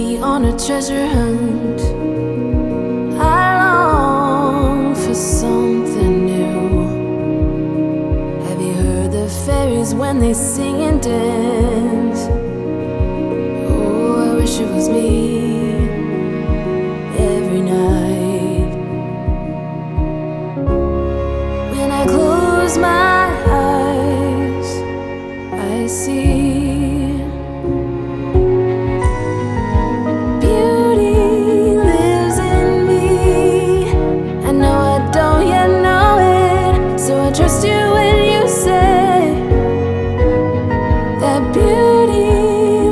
me on a treasure hunt. I long for something new. Have you heard the fairies when they sing and dance? Oh, I wish it was me every night. When I close my eyes, I see trust you when you say that beauty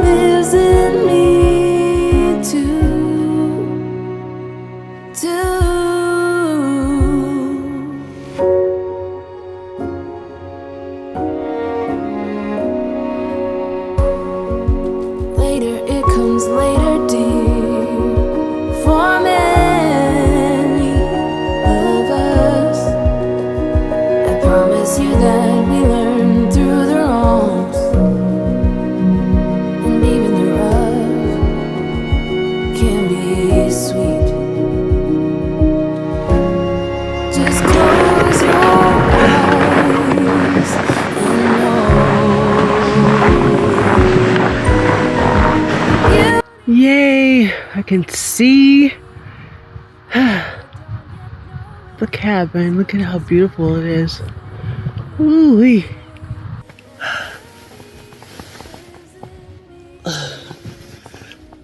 lives in me too. Later it comes later, dear, for many of us. Promise you that we learn through the wrongs, and even the rough can be sweet. Just close your eyes and know. Yay! I can see the cabin. Look at how beautiful it is. Ooh-wee.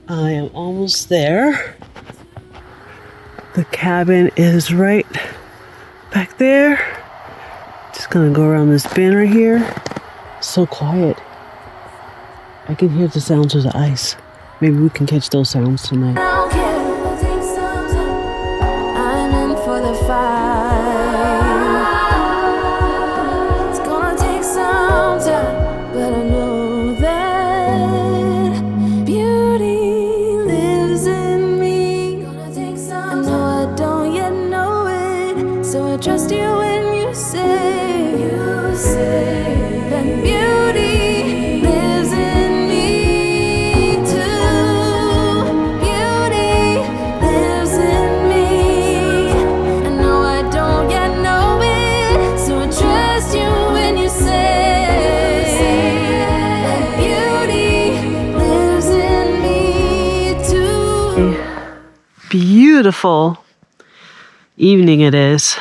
I am almost there. The cabin is right back there. Just gonna go around this bend right here. So quiet. I can hear the sounds of the ice. Maybe we can catch those sounds tonight. I don't care. I'm in for the fight. But I know that beauty lives in me. I know I don't yet know it, so I trust you when you say that beauty lives in me too. Beauty lives in me. I know I don't yet know it, so I trust you when you say beautiful evening it is.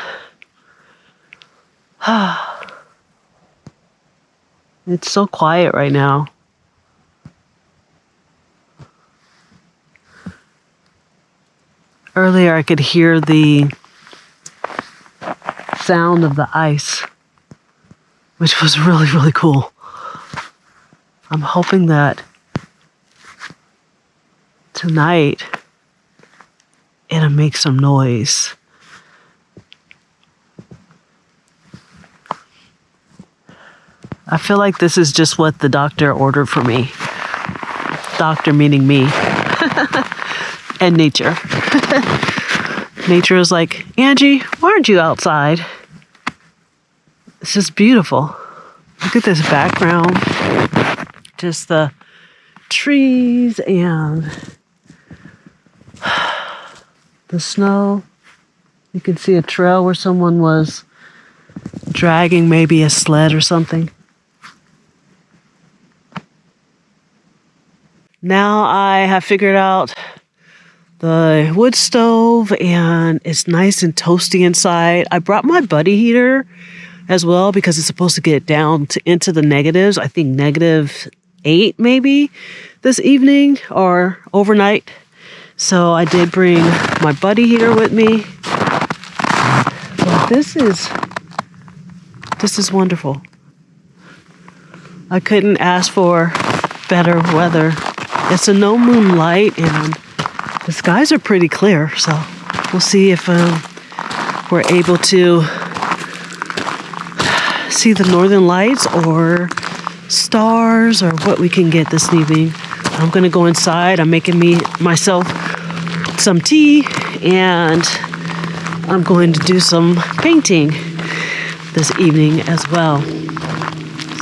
It's so quiet right now. Earlier I could hear the sound of the ice, which was really, really cool. I'm hoping that tonight it'll make some noise. I feel like this is just what the doctor ordered for me. Doctor meaning me. And nature. Nature is like, Angie, why aren't you outside? This is beautiful. Look at this background. Just the trees and the snow. You can see a trail where someone was dragging maybe a sled or something. Now I have figured out the wood stove and it's nice and toasty inside. I brought my buddy heater as well because it's supposed to get down into the negatives. I think -8 maybe this evening or overnight. So I did bring my buddy heater with me. But this is wonderful. I couldn't ask for better weather. It's a no moonlight and the skies are pretty clear. So we'll see if we're able to see the northern lights or stars or what we can get this evening. I'm gonna go inside. I'm making myself some tea and I'm going to do some painting this evening as well.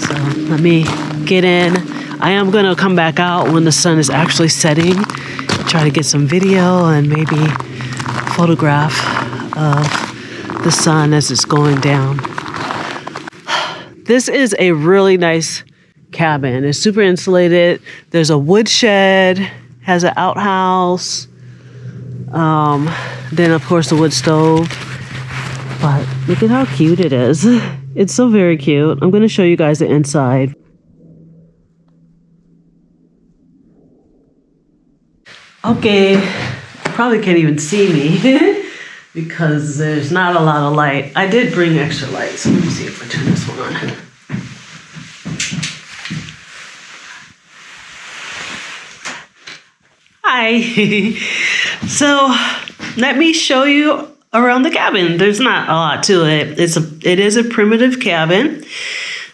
So let me get in. I am going to come back out when the sun is actually setting try to get some video and maybe photograph of the sun as it's going down. This is a really nice cabin. It's super insulated. There's a wood shed, has an outhouse, then of course the wood stove. But look at how cute it is. It's so very cute. I'm going to show you guys the inside. Okay, probably can't even see me because there's not a lot of light. I did bring extra light, so let me see if I turn this one on. Hi. So let me show you around the cabin. There's not a lot to it. It is a primitive cabin,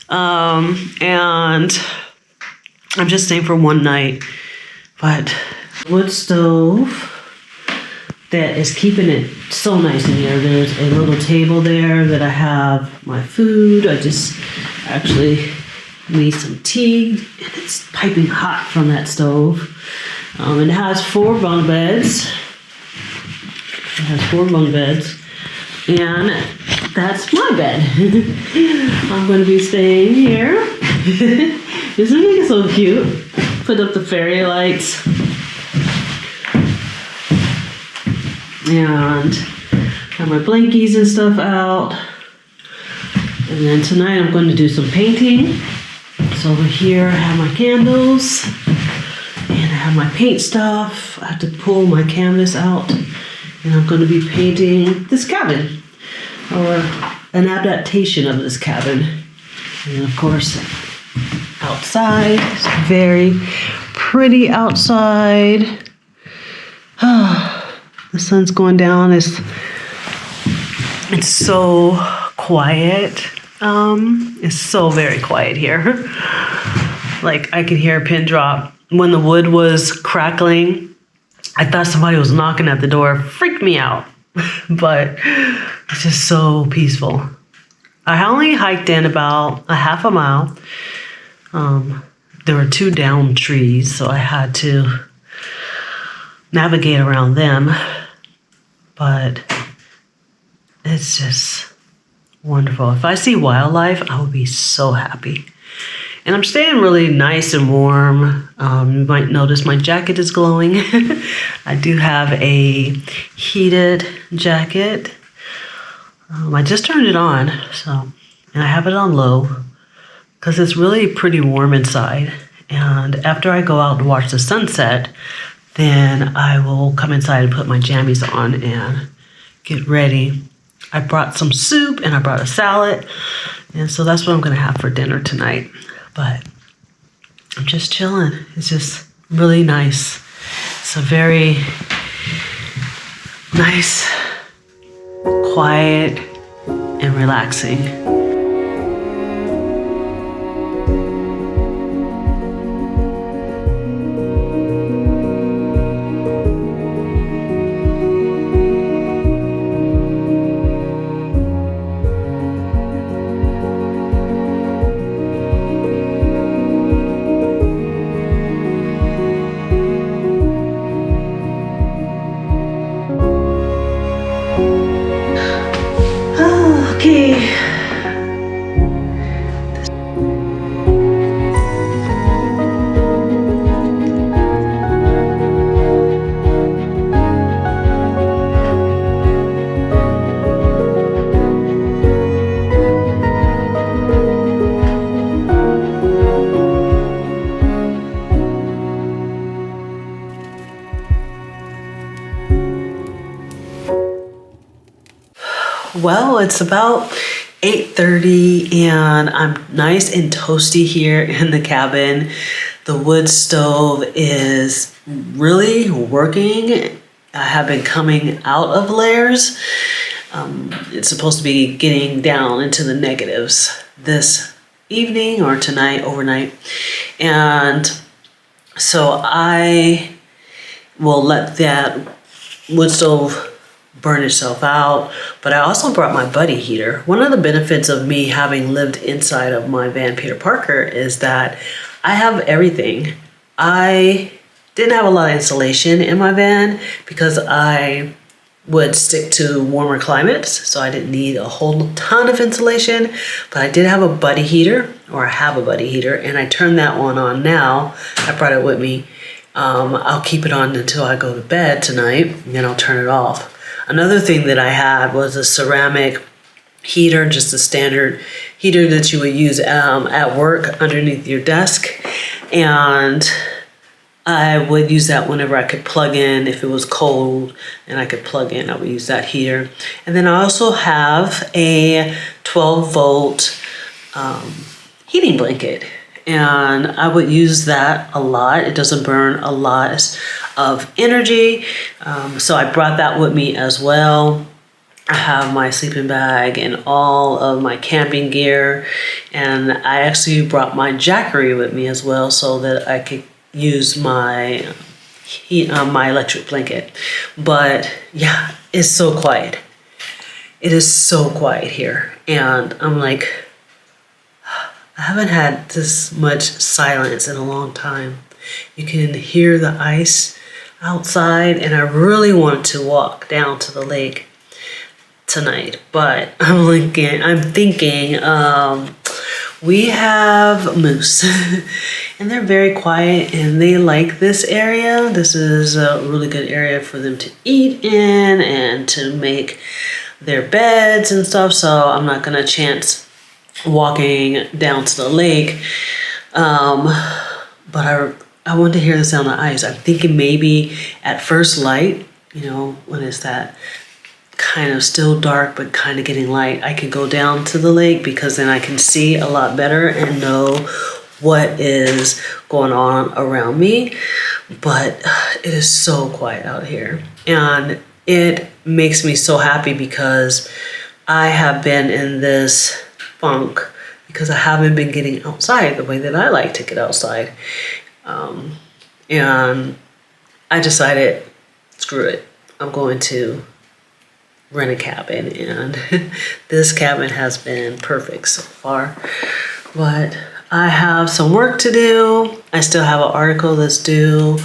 and I'm just staying for one night. But wood stove that is keeping it so nice in here. There's a little table there that I have my food. I just actually made some tea, and it's piping hot from that stove. It has 4 bunk beds. It has 4 bunk beds, and that's my bed. I'm going to be staying here. Isn't it so cute? Put up the fairy lights. And have my blankies and stuff out. And then tonight I'm going to do some painting. So over here I have my candles. And I have my paint stuff. I have to pull my canvas out. And I'm going to be painting this cabin. Or an adaptation of this cabin. And of course, outside. It's very pretty outside. The sun's going down. It's so quiet. It's so very quiet here. Like I could hear a pin drop. When the wood was crackling, I thought somebody was knocking at the door. Freaked me out. But it's just so peaceful. I only hiked in about a half a mile. There were 2 downed trees, so I had to navigate around them. But it's just wonderful. If I see wildlife, I will be so happy. And I'm staying really nice and warm. You might notice my jacket is glowing. I do have a heated jacket. I just turned it on, and I have it on low because it's really pretty warm inside. And after I go out to watch the sunset, then I will come inside and put my jammies on and get ready. I brought some soup and I brought a salad. And so that's what I'm going to have for dinner tonight. But I'm just chilling. It's just really nice. It's a very nice, quiet, and relaxing. Okay. Well, it's about 8:30 and I'm nice and toasty here in the cabin. The wood stove is really working. I have been coming out of layers. It's supposed to be getting down into the negatives this evening or tonight, overnight. And so I will let that wood stove burn itself out, but I also brought my buddy heater. One of the benefits of me having lived inside of my van Peter Parker is that I have everything. I Didn't have a lot of insulation in my van because I would stick to warmer climates, so I didn't need a whole ton of insulation, but I did have a buddy heater, or I have a buddy heater, and I turned that one on now. I brought it with me. I'll keep it on until I go to bed tonight, and then I'll turn it off. Another thing that I had was a ceramic heater, just a standard heater that you would use at work underneath your desk, and I would use that whenever I could plug in. If it was cold and I could plug in, I would use that heater. And then I also have a 12-volt heating blanket, and I would use that a lot. It doesn't burn a lot of energy, so I brought that with me as well. I have my sleeping bag and all of my camping gear, and I actually brought my Jackery with me as well so that I could use my my electric blanket. But yeah, it's so quiet. It is so quiet here, and I'm like, I haven't had this much silence in a long time. You can hear the ice outside, and I really wanted to walk down to the lake tonight, but I'm thinking we have moose and they're very quiet and they like this area. This is a really good area for them to eat in and to make their beds and stuff, so I'm not gonna chance walking down to the lake, but I want to hear the sound of ice. I'm thinking maybe at first light, when it's that kind of still dark but kind of getting light, I can go down to the lake, because then I can see a lot better and know what is going on around me. But it is so quiet out here, and it makes me so happy because I have been in this funk because I haven't been getting outside the way that I like to get outside, and I decided, screw it, I'm going to rent a cabin, and this cabin has been perfect so far. But I have some work to do. I still have an article that's due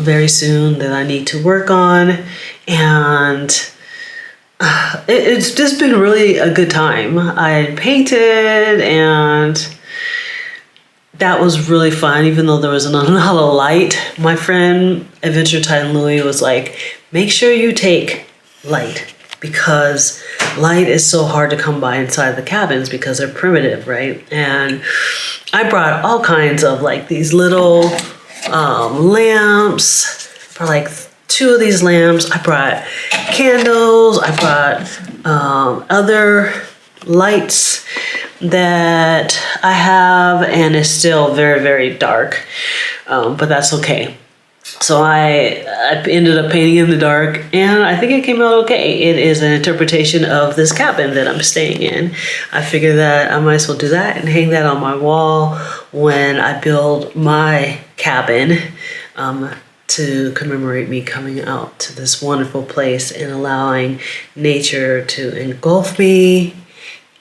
very soon that I need to work on, and it's just been really a good time. I painted, and that was really fun, even though there was not a lot of light. My friend Adventure Titan Louie was like, make sure you take light, because light is so hard to come by inside the cabins because they're primitive, right? And I brought all kinds of like these little lamps, for like 2 of these lamps. I brought candles. I brought other lights that I have, and it's still very, very dark, but that's okay. So I ended up painting in the dark, and I think it came out okay. It is an interpretation of this cabin that I'm staying in. I figured that I might as well do that and hang that on my wall when I build my cabin, to commemorate me coming out to this wonderful place and allowing nature to engulf me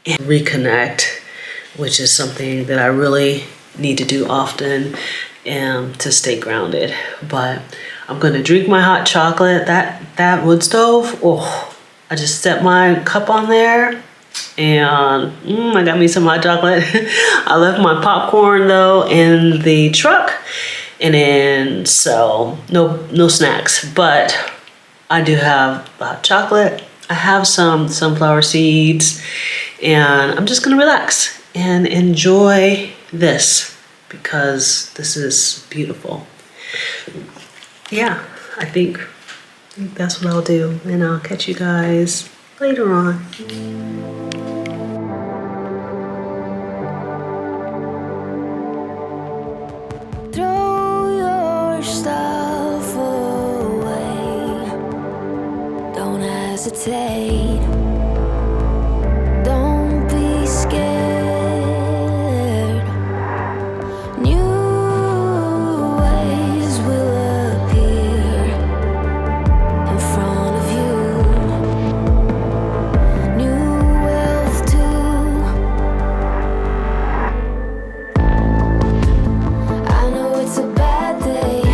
and reconnect, which is something that I really need to do often, to stay grounded. But I'm gonna drink my hot chocolate. That wood stove, oh, I just set my cup on there, and I got me some hot chocolate. I left my popcorn though in the truck, and then so no snacks, but I do have the hot chocolate. I have some sunflower seeds, and I'm just gonna relax and enjoy this, because this is beautiful. Yeah, I think that's what I'll do, and I'll catch you guys later on. Throw your stuff away. Don't hesitate. Don't be scared. New ways will appear in front of you. New wealth too. I know it's a bad day.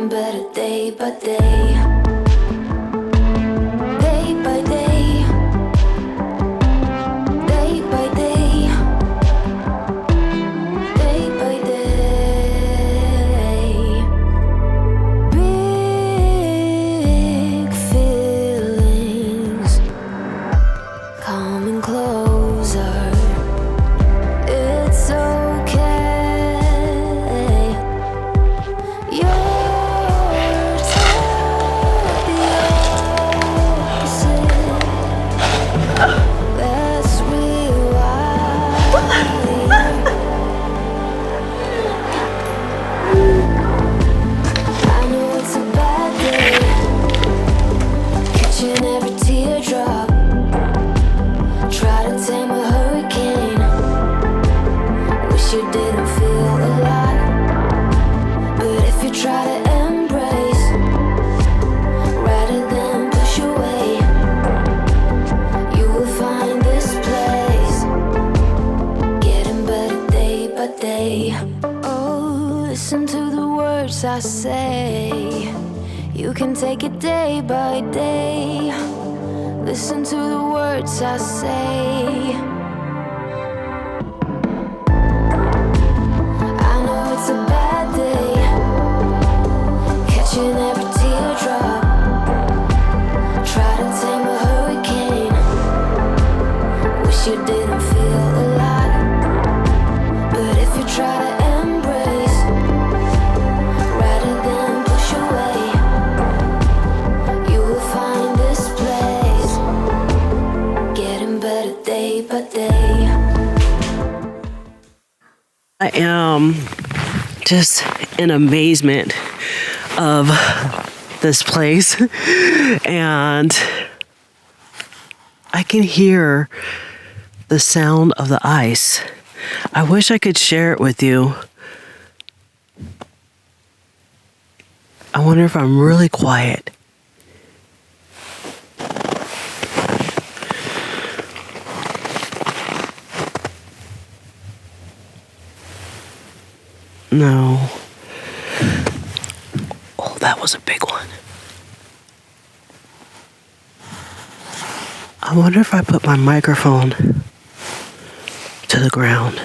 getting better day by day. Day by day. Day by day. Day by day. Big feelings coming closer. It's okay. You're the opposite. Let's rewire. I know it's a bad day, catching every teardrop. Try to tame a hurricane. Wish you didn't feel alive. But if you try to embrace rather than push away, you will find this place getting better day by day. Oh, listen to the words I say. You can take it day by day. Listen to the words I say. I know it's a bad day, catching every teardrop. Try to tame a hurricane. Wish you didn't feel alive. But if you try to embrace rather than push away, you will find this place getting better day by day. I am just in amazement of this place, and I can hear the sound of the ice. I wish I could share it with you. I wonder if I'm really quiet. No. Oh, that was a big one. I wonder if I put my microphone to the ground.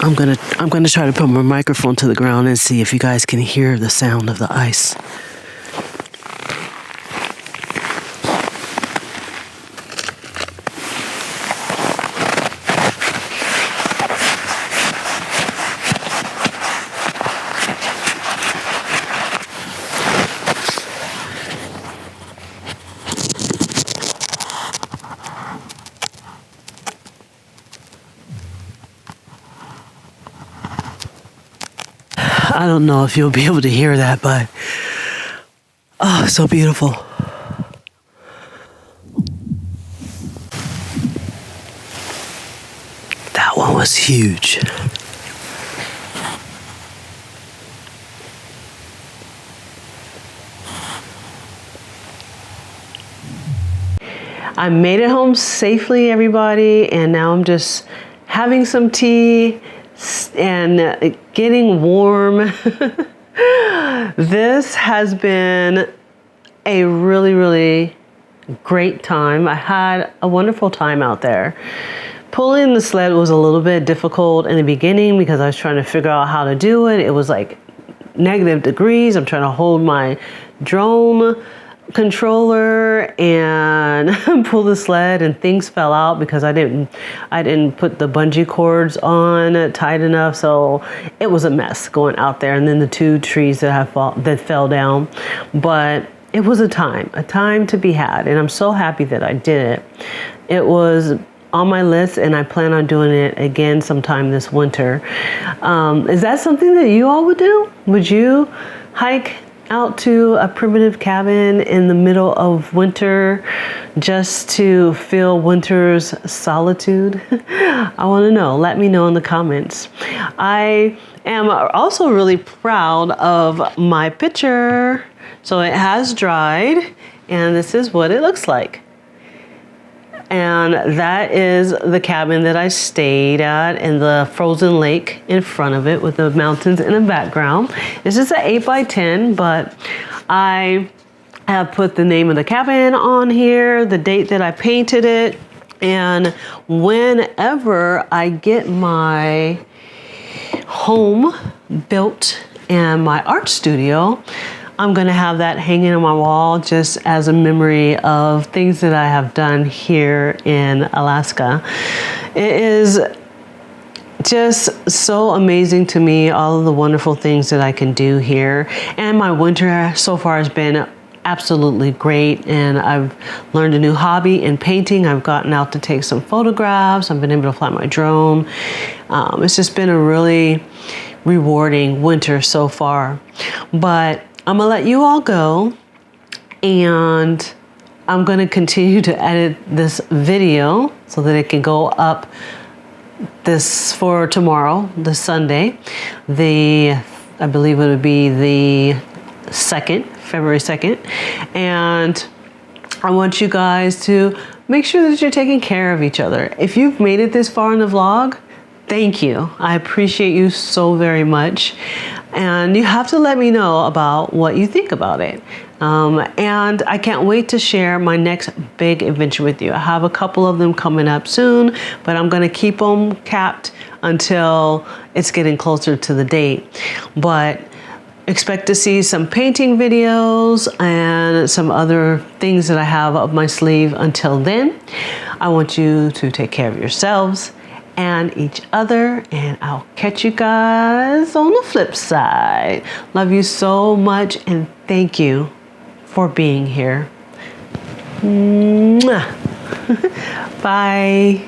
I'm gonna try to put my microphone to the ground and see if you guys can hear the sound of the ice. I don't know if you'll be able to hear that, but oh, so beautiful. That one was huge. I made it home safely, everybody, and now I'm just having some tea and getting warm. This has been a really, really great time. I had a wonderful time out there. Pulling the sled was a little bit difficult in the beginning because I was trying to figure out how to do it. It was like -degrees. I'm trying to hold my drone controller and pull the sled, and things fell out because I didn't put the bungee cords on tight enough, so it was a mess going out there. And then the 2 trees that fell down, but it was a time to be had, and I'm so happy that I did it. It was on my list, and I plan on doing it again sometime this winter. Is that something that you all would do? Would you hike out to a primitive cabin in the middle of winter just to feel winter's solitude? I want to know. Let me know in the comments. I am also really proud of my picture. So it has dried, and this is what it looks like. And that is the cabin that I stayed at, and the frozen lake in front of it with the mountains in the background. This is an 8x10, but I have put the name of the cabin on here, the date that I painted it, and whenever I get my home built and my art studio, I'm gonna have that hanging on my wall just as a memory of things that I have done here in Alaska. It is just so amazing to me, all of the wonderful things that I can do here. And my winter so far has been absolutely great, and I've learned a new hobby in painting. I've gotten out to take some photographs. I've been able to fly my drone. It's just been a really rewarding winter so far. But I'm gonna let you all go, and I'm gonna continue to edit this video so that it can go up this for tomorrow, the Sunday. I believe it would be the 2nd, February 2nd. And I want you guys to make sure that you're taking care of each other. If you've made it this far in the vlog, thank you. I appreciate you so very much. And you have to let me know about what you think about it. And I can't wait to share my next big adventure with you. I have a couple of them coming up soon, but I'm gonna keep them capped until it's getting closer to the date. But expect to see some painting videos and some other things that I have up my sleeve. Until then, I want you to take care of yourselves and each other, and I'll catch you guys on the flip side. Love you so much, and thank you for being here. Mwah. Bye.